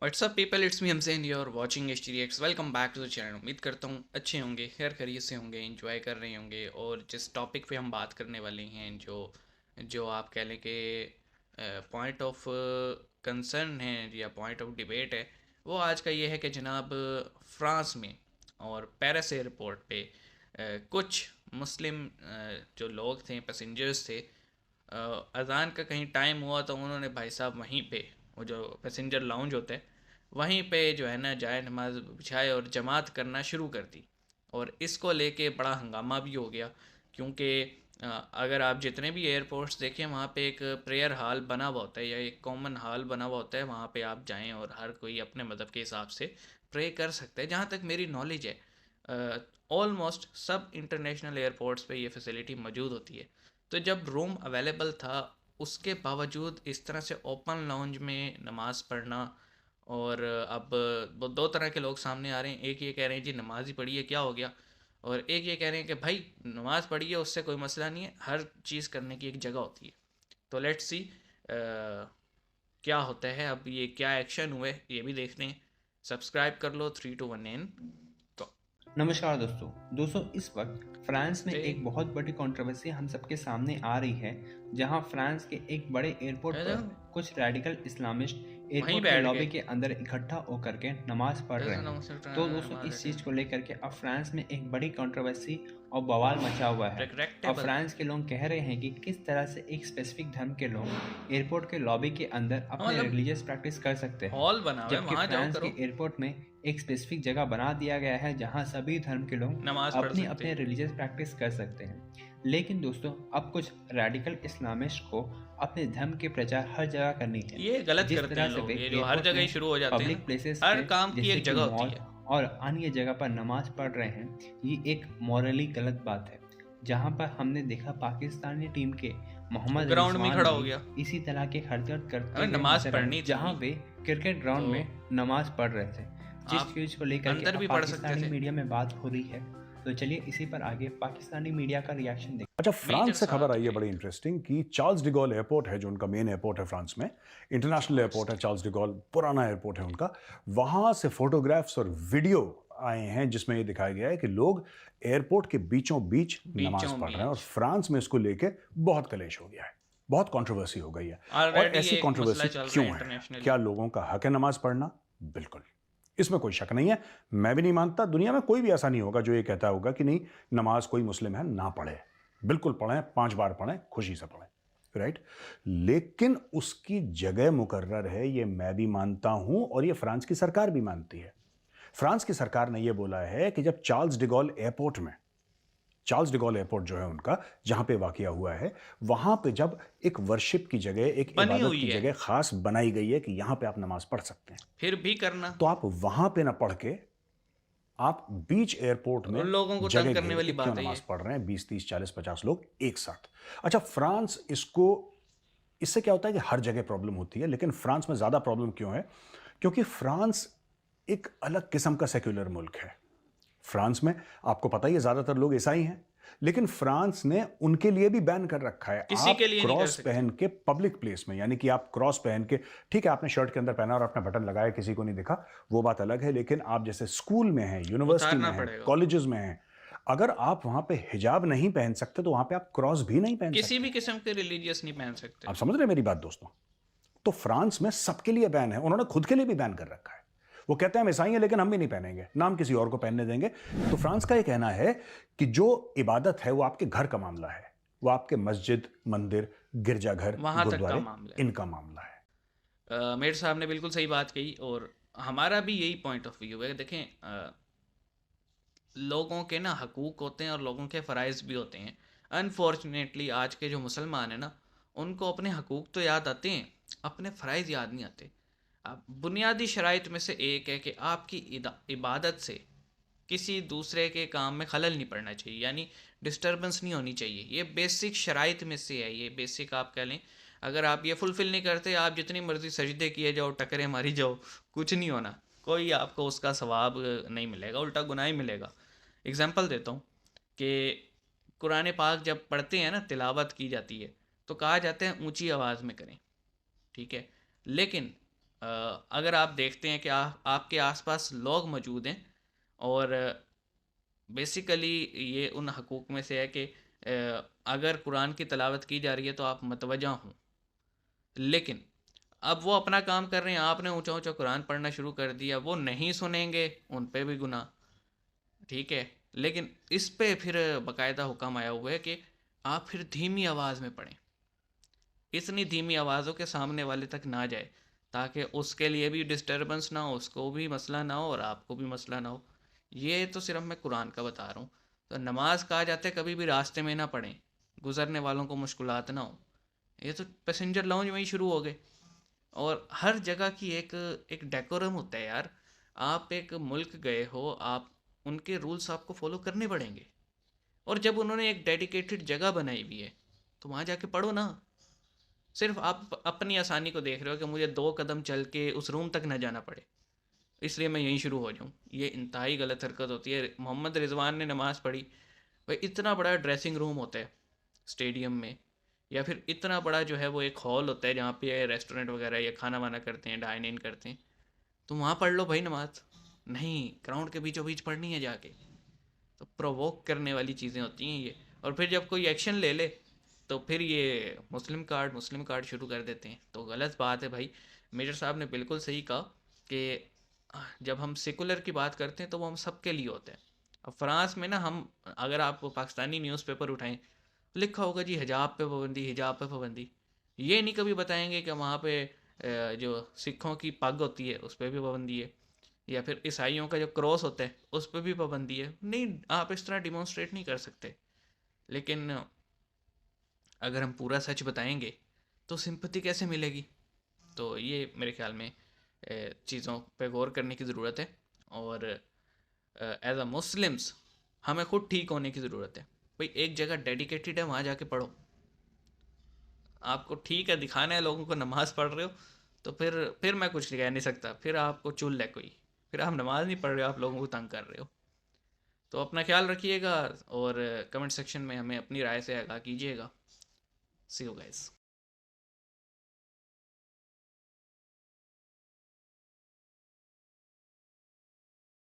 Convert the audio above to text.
WhatsApp people, it's me Hamsen, you are watching HTReacts। Welcome back to the channel. उम्मीद करता हूँ अच्छे होंगे, खैर खैरियत से होंगे, एंजॉय कर रहे होंगे। और जिस टॉपिक पे हम बात करने वाले हैं, जो जो आप कह लें कि पॉइंट ऑफ कंसर्न है या पॉइंट ऑफ डिबेट है, वो आज का ये है कि जनाब फ्रांस में और पेरिस एयरपोर्ट पे कुछ मुस्लिम जो लोग थे, पैसेंजर्स थे, अज़ान का कहीं टाइम हुआ तो उन्होंने भाई साहब वहीं पे, वो जो पैसेंजर लाउंज होता है, वहीं पे जो है ना जाए नमाज बिछाए और जमात करना शुरू कर दी। और इसको लेके बड़ा हंगामा भी हो गया, क्योंकि अगर आप जितने भी एयरपोर्ट्स देखें, वहाँ पे एक प्रेयर हॉल बना हुआ होता है या एक कॉमन हॉल बना हुआ होता है। वहाँ पे आप जाएं और हर कोई अपने मज़हब के हिसाब से प्रे कर सकता है। जहाँ तक मेरी नॉलेज है, ऑलमोस्ट सब इंटरनेशनल एयरपोर्ट्स पे ये फैसिलिटी मौजूद होती है। तो जब रूम अवेलेबल था, उसके बावजूद इस तरह से ओपन लाउंज में नमाज़ पढ़ना, और अब वो दो तरह के लोग सामने आ रहे हैं। एक ये कह रहे हैं जी नमाज ही पढ़ी है, क्या हो गया। और एक ये कह रहे हैं कि भाई नमाज पढ़ी है, उससे कोई मसला नहीं है, हर चीज़ करने की एक जगह होती है। तो लेट्स सी क्या होता है। अब ये क्या एक्शन हुए ये भी देखते हैं। सब्सक्राइब कर लो 3 2 1 तो नमस्कार दोस्तों इस वक्त फ्रांस में एक बहुत बड़ी कंट्रोवर्सी हम सबके सामने आ रही है, जहां फ्रांस के एक बड़े एयरपोर्ट पर कुछ रेडिकल इस्लामिस्ट एयरपोर्ट के लॉबी के अंदर इकट्ठा होकर के नमाज पढ़ रहे हैं। तो दोस्तों इस चीज़ को लेकर के अब फ्रांस में एक बड़ी कंट्रोवर्सी और बवाल मचा हुआ है। अब फ्रांस के लोग कह रहे हैं कि किस तरह से एक स्पेसिफिक धर्म के लोग एयरपोर्ट के लॉबी के अंदर अपने रिलीजियस प्रैक्टिस कर सकते हैं, जबकि फ्रांस के एयरपोर्ट में एक स्पेसिफिक जगह बना दिया गया है जहां सभी धर्म के लोग अपनी अपने रिलीजियस प्रैक्टिस कर सकते हैं। लेकिन दोस्तों अब कुछ रेडिकल इस्लामिस्ट को अपने धर्म के प्रचार हर जगह करनी है। ये गलत करते हैं लोग, ये जो हर जगह ही शुरू हो जाते हैं। पब्लिक प्लेसेस हर काम की एक जगह होती है और अन्य जगह पर नमाज पढ़ रहे हैं, ये एक मॉरली गलत बात है। जहां पर हमने देखा पाकिस्तानी टीम के मोहम्मद ग्राउंड में खड़ा हो गया, इसी तरह के हरकत करते नमाज पढ़नी, जहां वे क्रिकेट ग्राउंड में नमाज पढ़ रहे थे। जिस चीज को लेकर के पाकिस्तानी मीडिया में बात हो रही है, तो चलिए इसी पर आगे पाकिस्तानी मीडिया का रिएक्शन देखिए। अच्छा, फ्रांस से खबर आई है बड़ी इंटरेस्टिंग कि चार्ल्स डिगॉल एयरपोर्ट है, जो उनका मेन एयरपोर्ट है फ्रांस में, इंटरनेशनल एयरपोर्ट है चार्ल्स डिगॉल, पुराना एयरपोर्ट है उनका। वहां से फोटोग्राफ्स और वीडियो आए हैं जिसमें ये दिखाया गया है कि लोग एयरपोर्ट के बीचों बीच नमाज पढ़ रहे हैं। और फ्रांस में इसको लेके बहुत कलेश हो गया है, बहुत कंट्रोवर्सी हो गई है। और ऐसी कंट्रोवर्सी क्यों है? क्या लोगों का हक है नमाज पढ़ना? बिल्कुल, इसमें कोई शक नहीं है। मैं भी नहीं मानता, दुनिया में कोई भी ऐसा नहीं होगा जो ये कहता होगा कि नहीं नमाज कोई मुस्लिम है ना पढ़े। बिल्कुल पढ़ें, 5 बार पढ़ें, खुशी से पढ़ें, राइट। लेकिन उसकी जगह मुकर्रर है, ये मैं भी मानता हूं और ये फ्रांस की सरकार भी मानती है। फ्रांस की सरकार ने यह बोला है कि जब चार्ल्स डिगॉल एयरपोर्ट में, चार्ल्स डिगॉल एयरपोर्ट जो है उनका, जहां पे वाकया हुआ है, वहां पे जब एक वर्शिप की जगह, एक इबादत की जगह खास बनाई गई है कि यहां पे आप नमाज पढ़ सकते हैं, फिर भी करना, तो आप वहां पे ना पढ़ के आप बीच एयरपोर्ट में लोगों को तंग करने वाली बात है। नमाज पढ़ रहे हैं 20 30 40 50 लोग एक साथ। अच्छा, फ्रांस इसको, इससे क्या होता है कि हर जगह प्रॉब्लम होती है, लेकिन फ्रांस में ज्यादा प्रॉब्लम क्यों है? क्योंकि फ्रांस एक अलग किस्म का सेक्युलर मुल्क है। फ्रांस में आपको पता ही है ज्यादातर लोग ईसाई हैं, लेकिन फ्रांस ने उनके लिए भी बैन कर रखा है आप क्रॉस पहन के पब्लिक प्लेस में, यानी कि आप क्रॉस पहन के, ठीक है आपने शर्ट के अंदर पहना और आपने बटन लगाया, किसी को नहीं दिखा, वो बात अलग है। लेकिन आप जैसे स्कूल में हैं, यूनिवर्सिटी में हैं, कॉलेजेस में हैं, अगर आप वहां पे हिजाब नहीं पहन सकते तो वहां पे आप क्रॉस भी नहीं पहन सकते, किसी भी किस्म के रिलीजियस नहीं पहन सकते। आप समझ रहे मेरी बात दोस्तों? तो फ्रांस में सबके लिए बैन है, उन्होंने खुद के लिए भी बैन कर रखा है। वो कहते हैं हम ईसाई हैं लेकिन हम भी नहीं पहनेंगे, नाम किसी और को पहनने देंगे। तो फ्रांस का ये कहना है कि जो इबादत है वो आपके घर का मामला है, वो आपके मस्जिद, मंदिर, गिरजाघर, गुरुद्वारे, इनका मामला है। मेरे साहब ने बिल्कुल सही बात कही और हमारा भी यही पॉइंट ऑफ व्यू है। देखें, लोगों के ना हकूक होते हैं और लोगों के फ़राइज़ भी होते हैं। अनफॉर्चुनेटली आज के जो मुसलमान हैं ना, उनको अपने हकूक तो याद आते हैं, अपने फ़राइज़ याद नहीं आते। अब बुनियादी शराइत में से एक है कि आपकी इबादत से किसी दूसरे के काम में खलल नहीं पड़ना चाहिए, यानी डिस्टर्बेंस नहीं होनी चाहिए। ये बेसिक शराइत में से है, ये बेसिक आप कह लें। अगर आप ये फुलफ़िल नहीं करते, आप जितनी मर्ज़ी सजदे किए जाओ, टकरे मारी जाओ, कुछ नहीं होना, कोई आपको उसका सवाब नहीं मिलेगा, उल्टा गुनाह ही मिलेगा। एग्ज़ाम्पल देता हूँ कि कुरान पाक जब पढ़ते हैं ना, तिलावत की जाती है, तो कहा जाता है ऊंची आवाज़ में करें, ठीक है। लेकिन अगर आप देखते हैं कि आपके आसपास लोग मौजूद हैं, और बेसिकली ये उन हकूक़ में से है कि अगर कुरान की तिलावत की जा रही है तो आप मतवजा हों, लेकिन अब वो अपना काम कर रहे हैं, आपने ऊंचा ऊंचा कुरान पढ़ना शुरू कर दिया, वो नहीं सुनेंगे, उन पे भी गुनाह, ठीक है। लेकिन इस पे फिर बाकायदा हुक्म आया हुआ है कि आप फिर धीमी आवाज़ में पढ़ें, इतनी धीमी आवाज़ों के सामने वाले तक ना जाए, ताकि उसके लिए भी डिस्टर्बेंस ना हो, उसको भी मसला ना हो और आपको भी मसला ना हो। ये तो सिर्फ मैं कुरान का बता रहा हूँ। तो नमाज कहा जाता है कभी भी रास्ते में ना पढ़ें, गुज़रने वालों को मुश्किलात ना हो। ये तो पैसेंजर लाउंज में ही शुरू हो गए। और हर जगह की एक एक डेकोरम होता है यार। आप एक मुल्क गए हो, आप उनके रूल्स आपको फॉलो करने पड़ेंगे। और जब उन्होंने एक डेडिकेटेड जगह बनाई हुई है, तो वहाँ जाके पढ़ो ना। सिर्फ आप अपनी आसानी को देख रहे हो कि मुझे 2 कदम चल के उस रूम तक ना जाना पड़े, इसलिए मैं यहीं शुरू हो जाऊँ। ये इंतहाई गलत हरकत होती है। मोहम्मद रिजवान ने नमाज़ पढ़ी, भाई इतना बड़ा ड्रेसिंग रूम होता है स्टेडियम में, या फिर इतना बड़ा जो है वो एक हॉल होता है जहाँ पे रेस्टोरेंट वगैरह या खाना वाना करते हैं, डाइन इन करते हैं, तो वहाँ पढ़ लो भाई नमाज। नहीं, ग्राउंड के बीचों बीच पढ़नी है जाके। तो प्रोवोक करने वाली चीज़ें होती हैं ये। और फिर जब कोई एक्शन ले ले, तो फिर ये मुस्लिम कार्ड शुरू कर देते हैं। तो गलत बात है भाई। मेजर साहब ने बिल्कुल सही कहा कि जब हम सेकुलर की बात करते हैं तो वो हम सबके लिए होते हैं। अब फ्रांस में ना, हम अगर आप पाकिस्तानी न्यूज़पेपर उठाएं, लिखा होगा जी हिजाब पे पाबंदी, हिजाब पे पाबंदी। ये नहीं कभी बताएंगे कि वहाँ पे जो सिखों की पग होती है उस पर भी पाबंदी है, या फिर ईसाइयों का जो क्रॉस होता है उस पर भी पाबंदी है। नहीं, आप इस तरह डिमॉन्स्ट्रेट नहीं कर सकते। लेकिन अगर हम पूरा सच बताएंगे तो सिंपैथी कैसे मिलेगी? तो ये मेरे ख्याल में चीज़ों पे गौर करने की ज़रूरत है। और एज अ मुस्लिम्स हमें खुद ठीक होने की ज़रूरत है। भाई एक जगह डेडिकेटेड है, वहाँ जाके पढ़ो। आपको ठीक है दिखाना है लोगों को नमाज पढ़ रहे हो, तो फिर मैं कुछ कह नहीं सकता, फिर आपको चुल है कोई, फिर आप नमाज नहीं पढ़ रहे हो, आप लोगों को तंग कर रहे हो। तो अपना ख्याल रखिएगा, और कमेंट सेक्शन में हमें अपनी राय से आगाह कीजिएगा। सी यू गाइस।